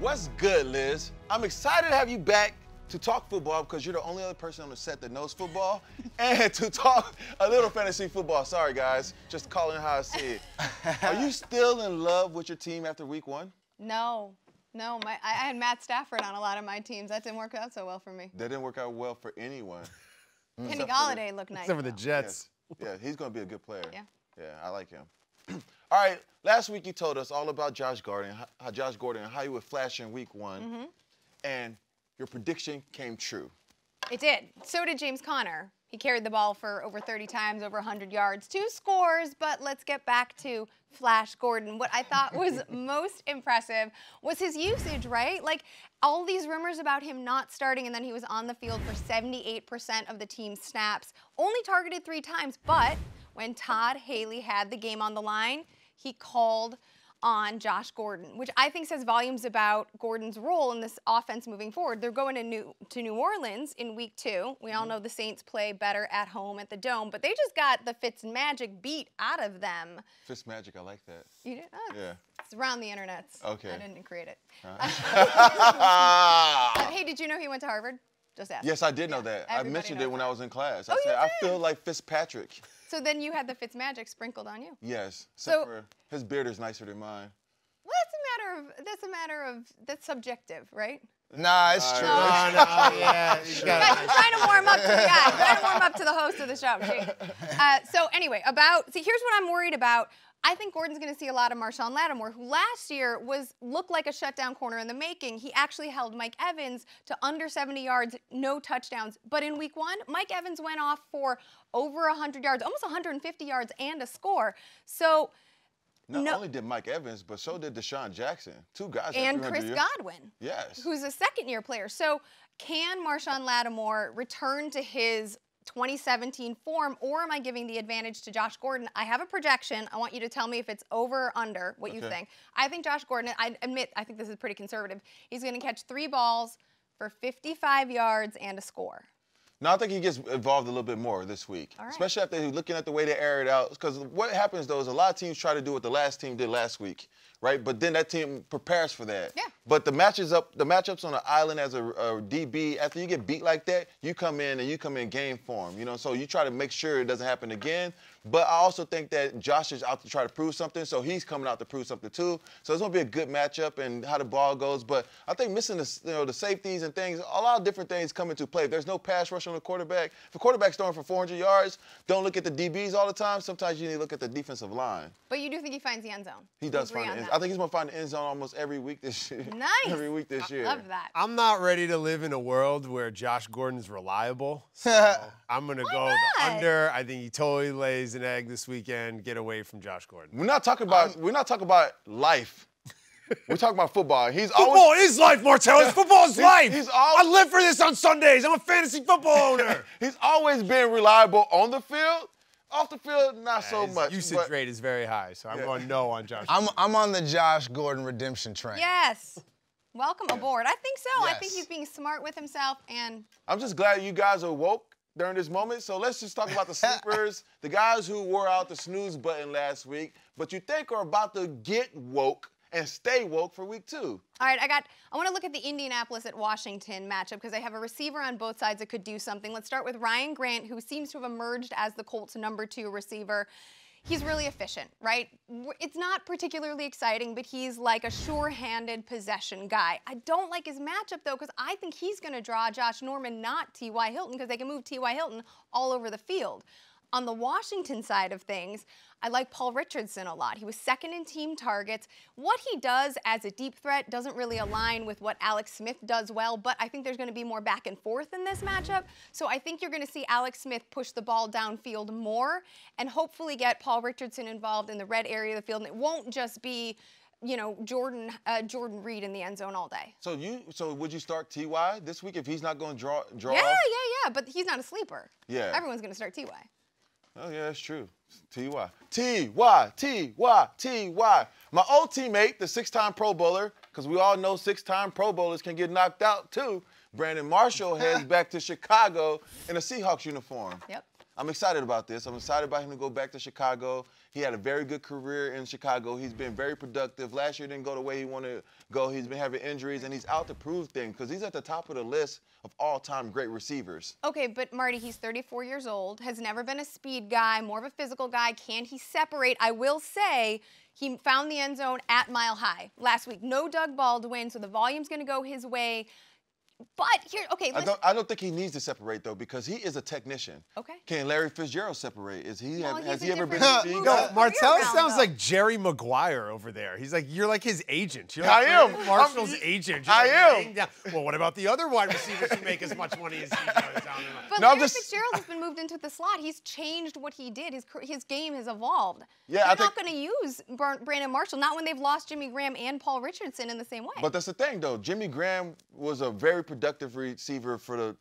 What's good, Liz? I'm excited to have you back to talk football because you're the only other person on the set that knows football and to talk a little fantasy football. Sorry, guys. Just calling it how I see it. Are you still in love with your team after week 1? No. I had Matt Stafford on a lot of my teams. That didn't work out so well for me. That didn't work out well for anyone. Kenny Galladay looked nice. Except for the Jets. Yes. Yeah, he's going to be a good player. Yeah. Yeah, I like him. All right, last week you told us all about Josh Gordon, and how he would flash in week 1, and your prediction came true. It did. So did James Conner. He carried the ball for over 30 times, over 100 yards, 2 scores, but let's get back to Flash Gordon. What I thought was most impressive was his usage, right? Like, all these rumors about him not starting, and then he was on the field for 78% of the team's snaps, only targeted 3 times, but when Todd Haley had the game on the line, he called on Josh Gordon, which I think says volumes about Gordon's role in this offense moving forward. They're going to New Orleans in week 2. We all know the Saints play better at home at the Dome, but they just got the Fitzmagic beat out of them. Fitzmagic, I like that. You did? Oh, yeah. It's around the internet. Okay. I didn't create it. Huh? Hey, did you know he went to Harvard? Just ask. Yes, I did know that. I mentioned it when I was in class. I said, I feel like Fitzpatrick. So then you had the Fitzmagic sprinkled on you. Yes. Except for his beard is nicer than mine. Well, that's subjective, right? Nah, it's true. Yeah. You guys are trying to warm up to the guy. Trying to warm up to the host of the show. So anyway, here's what I'm worried about. I think Gordon's going to see a lot of Marshon Lattimore, who last year looked like a shutdown corner in the making. He actually held Mike Evans to under 70 yards, no touchdowns. But in week 1, Mike Evans went off for over 100 yards, almost 150 yards and a score. So Not only did Mike Evans, but so did Deshaun Jackson. 2 guys. And Chris Godwin. Yes. Who's a second-year player. So can Marshon Lattimore return to his 2017 form, or am I giving the advantage to Josh Gordon? I have a projection. I want you to tell me if it's over or under what you think. I think Josh Gordon, I admit, I think this is pretty conservative. He's going to catch 3 balls for 55 yards and a score. No, I think he gets involved a little bit more this week, especially after looking at the way they air it out. Because what happens, though, is a lot of teams try to do what the last team did last week, right? But then that team prepares for that. Yeah. But the matchups on the island as a DB, after you get beat like that, you come in game form, you know? So you try to make sure it doesn't happen again. But I also think that Josh is out to try to prove something, so he's coming out to prove something too. So it's going to be a good matchup and how the ball goes. But I think missing the safeties and things, a lot of different things come into play. If there's no pass rush on the quarterback, if a quarterback's throwing for 400 yards, don't look at the DBs all the time. Sometimes you need to look at the defensive line. But you do think he finds the end zone? He does find the end zone. I think he's going to find the end zone almost every week this year. Nice. Every week this year. Love that. I'm not ready to live in a world where Josh Gordon's reliable. So I'm going to go the under. I think he totally lays an egg this weekend. Get away from Josh Gordon. We're not talking about life. We're talking about football. Football is life, Martellus. Football is life. I live for this on Sundays. I'm a fantasy football owner. He's always been reliable on the field. Off the field, not so much. Usage rate is very high, so I'm going no on Josh. I'm on the Josh Gordon redemption train. Yes. Welcome aboard. I think so. Yes. I think he's being smart with himself, and I'm just glad you guys are woke during this moment. So let's just talk about the sleepers, the guys who wore out the snooze button last week, but you think are about to get woke and stay woke for week 2. All right, I want to look at the Indianapolis at Washington matchup because I have a receiver on both sides that could do something. Let's start with Ryan Grant, who seems to have emerged as the Colts' #2 receiver. He's really efficient, right? It's not particularly exciting, but he's like a sure-handed possession guy. I don't like his matchup, though, because I think he's going to draw Josh Norman, not T.Y. Hilton, because they can move T.Y. Hilton all over the field. On the Washington side of things, I like Paul Richardson a lot. He was 2nd in team targets. What he does as a deep threat doesn't really align with what Alex Smith does well, but I think there's going to be more back and forth in this matchup. So I think you're going to see Alex Smith push the ball downfield more and hopefully get Paul Richardson involved in the red area of the field. And it won't just be, you know, Jordan Reed in the end zone all day. So would you start T.Y. this week if he's not going to draw? Yeah, but he's not a sleeper. Yeah. Everyone's going to start T.Y. Oh, yeah, that's true. T.Y. T.Y. T.Y. T.Y. My old teammate, the 6-time Pro Bowler, because we all know 6-time Pro Bowlers can get knocked out too, Brandon Marshall heads back to Chicago in a Seahawks uniform. Yep. I'm excited about this. I'm excited about him to go back to Chicago. He had a very good career in Chicago. He's been very productive. Last year didn't go the way he wanted to go. He's been having injuries, and he's out to prove things because he's at the top of the list of all-time great receivers. Okay, but Marty, he's 34 years old, has never been a speed guy, more of a physical guy. Can he separate? I will say he found the end zone at Mile High last week. No Doug Baldwin, so the volume's going to go his way. But here, okay. I don't think he needs to separate though because he is a technician. Okay. Can Larry Fitzgerald separate? Has he ever been? No, Martellus sounds like Jerry Maguire over there. He's like, you're like his agent. You're like I am. Marshall's agent. You're am. Well, what about the other wide receivers who make as much money as he does? But Larry Fitzgerald has been moved into the slot. He's changed what he did. His game has evolved. Yeah, They're not going to use Brandon Marshall, not when they've lost Jimmy Graham and Paul Richardson in the same way. But that's the thing, though. Jimmy Graham was a very productive receiver for the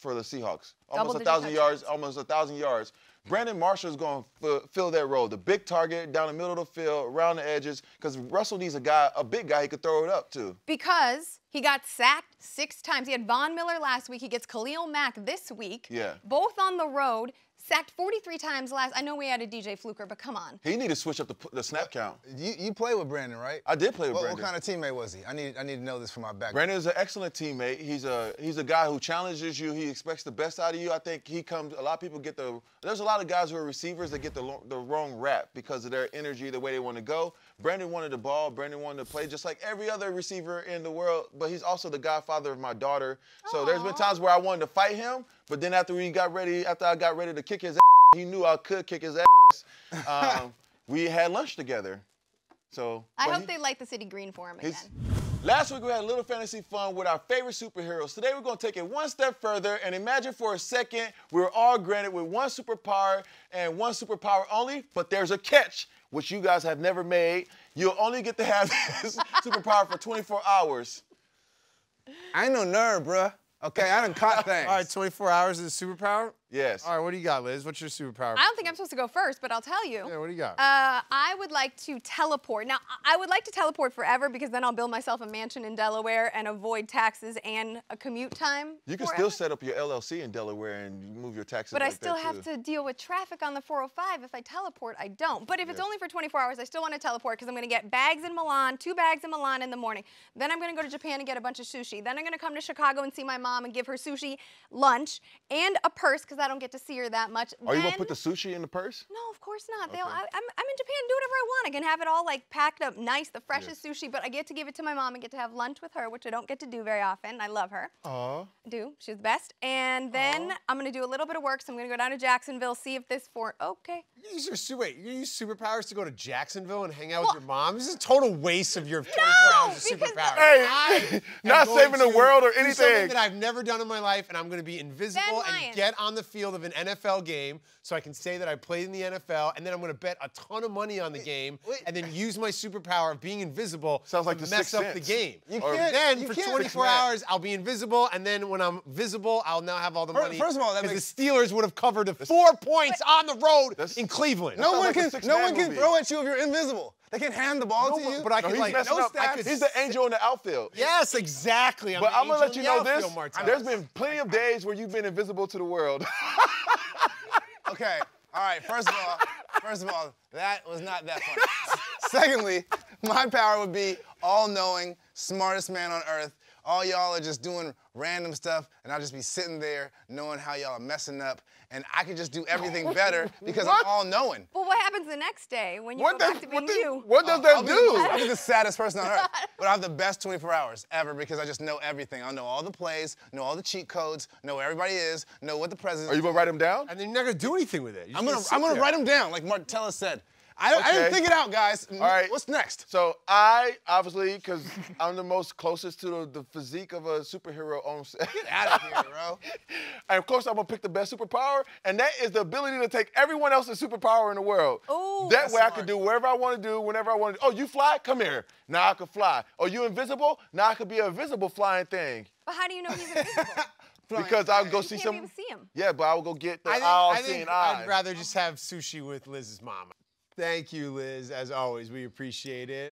Seahawks. Almost 1,000 yards. Almost 1,000 yards. Brandon Marshall is going to fill that role. The big target down the middle of the field, around the edges, because Russell needs a big guy he could throw it up to. Because he got sacked 6 times. He had Von Miller last week. He gets Khalil Mack this week. Yeah. Both on the road. Sacked 43 times last. I know we added DJ Fluker, but come on. He need to switch up the snap count. You played with Brandon, right? I did play with Brandon. What kind of teammate was he? I need to know this for my background. Brandon is an excellent teammate. He's a guy who challenges you. He expects the best out of you. I think he comes. A lot of people get there's a lot of guys who are receivers that get the wrong rap because of their energy, the way they want to go. Brandon wanted the ball. Brandon wanted to play just like every other receiver in the world. But he's also the godfather of my daughter. So there's been times where I wanted to fight him, but then after I got ready to kick his ass, he knew I could kick his ass. We had lunch together. So I hope they light the city green for him again. Last week we had a little fantasy fun with our favorite superheroes. Today we're going to take it one step further and imagine for a second we were all granted with one superpower and one superpower only, but there's a catch, which you guys have never made. You'll only get to have this superpower for 24 hours. I ain't no nerd, bruh. Okay, I done caught things. All right, 24 hours is a superpower? Yes. All right, what do you got, Liz? What's your superpower? I don't think I'm supposed to go first, but I'll tell you. Yeah, what do you got? I would like to teleport. Now, I would like to teleport forever because then I'll build myself a mansion in Delaware and avoid taxes and a commute time. You can still set up your LLC in Delaware and move your taxes. But I still have to deal with traffic on the 405. If I teleport, I don't. But if it's only for 24 hours, I still want to teleport because I'm going to get bags in Milan, 2 bags in Milan in the morning. Then I'm going to go to Japan and get a bunch of sushi. Then I'm going to come to Chicago and see my mom and give her sushi, lunch, and a purse because I don't get to see her that much. Are you going to put the sushi in the purse? No, of course not. Okay. I'm in Japan, do whatever I want. I can have it all like packed up nice, the freshest sushi, but I get to give it to my mom and get to have lunch with her, which I don't get to do very often. I love her. Aww. I do. She's the best. And then I'm going to do a little bit of work, so I'm going to go down to Jacksonville, see if this okay. You use superpowers to go to Jacksonville and hang out with your mom? This is a total waste of your 24 hours of superpowers. Hey, not saving the world or anything. Something that I've never done in my life, and I'm going to be invisible and get on the field of an NFL game so I can say that I played in the NFL, and then I'm going to bet a ton of money on the game and then use my superpower of being invisible to mess up the game. Then for 24 hours, I'll be invisible, and then when I'm visible, I'll now have all the money. First of all, the Steelers would have covered 4 points on the road in Cleveland. No one can throw at you if you're invisible. They can hand the ball to you. But I can he's the angel in the outfield. Yes, exactly. But I'm going to let you know this. There's been plenty of days where you've been invisible to the world. Okay. All right. First of all, that was not that funny. Secondly, my power would be all-knowing, smartest man on earth. All y'all are just doing random stuff, and I'll just be sitting there knowing how y'all are messing up, and I can just do everything better because I'm all-knowing. Well, what happens the next day when you go back to being you? What does that do? I'll be the saddest person on earth. But I have the best 24 hours ever because I just know everything. I'll know all the plays, know all the cheat codes, know where everybody is, know what the president is. Are you going to write them down? And then you're not going to do anything with it. I'm gonna write them down, like Martellus said. I didn't think it out, guys. All right. What's next? So I, obviously, because I'm the most closest to the physique of a superhero on set. Get out of here, bro. And of course, I'm going to pick the best superpower, and that is the ability to take everyone else's superpower in the world. Ooh, that way I can do wherever I want to do, whenever I want to do. Oh, you fly? Come here. Now I can fly. Oh, you invisible? Now I could be an invisible flying thing. But how do you know he's invisible? Because I'll go see you some. Can't even see him. Yeah, but I will go get the I all-seeing think eye. I'd rather just have sushi with Liz's mom. Thank you, Liz. As always, we appreciate it.